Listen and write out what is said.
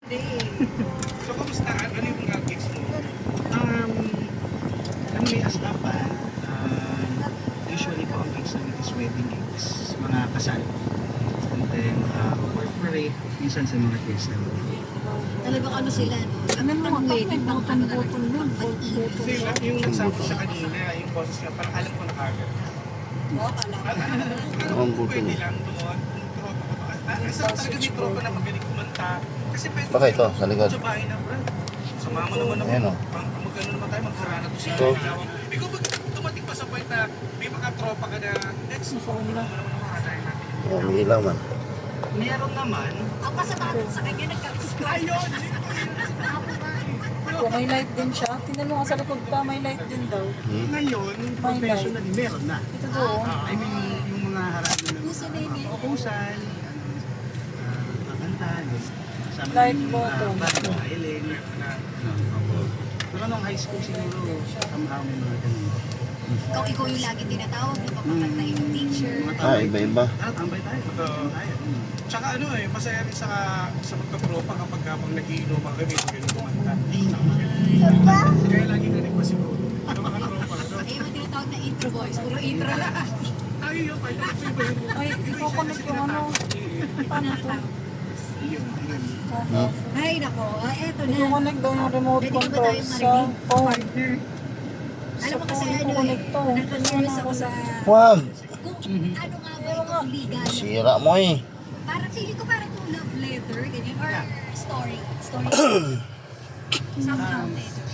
So, kamusta? Ano yung mga gigs mo? Kami may askapan. Usually po ang gigs namin is wedding gigs, mga kasal. And then corporate, minsan sa mga kids namin. Talagang ano sila, no? Ano mo, Pang wedding, pang button nun. Kasi yung nagsabi siya kanina, yung boses niya, parang alam ko na kagad. Ang buto Pwede mo. lang doon, kung tropa ko ba? Isa talaga may tropa na magaling kumanta. Kasi pwede Baka ito, sa likod. sa bahay na, bro. Sumama naman ako. Ayan, oh. Mag-ano naman tayo, magharana to siya. Ito. Ikaw ba tumating pa sa point na may mga tropa ka na next song mo naman ang makakatayin natin? Oh, may ilaw man. Meron naman, Ang kasamahan sa kanya, nagka-disco. Ayun! Kung may light din siya, tingnan mo nga sa likod pa, may light din daw. ngayon, professionally, meron na. Ito doon. I mean, yung mga harap na Gusto na yun eh. proposal, kakanta, kasama Light ng bottom. band, violin. Pero nung high school siguro, somehow may mga ganun. Ikaw yung lagi tinatawag, di ba? Pakantayin yung teacher. Mga Ah, iba-iba. Tambay tayo. Oo. Tayo. Tsaka ano eh, masaya rin sa magkatropa kapag habang nagiinom ang kami, magaling kumanta. Kaya lagi ka rin pa siguro. Ano mga tropa, ano? Ay, yung tinatawag na intro boys. Puro intro lang. Ay, yun, ay, Ay, i-connect yung ano. Paano to? Ay, nako. Ay, eto na. I-connect daw yung remote Pwede ba control tayong sa marinig? phone. Partner. Alam mo kasi phone ano connect to. eh, na-curious ako sa Wag! kung ano nga ba itong ligayan. Sira mo eh. Parang feeling ko parang kung love letter, ganyan, or story. Somehow, medyo.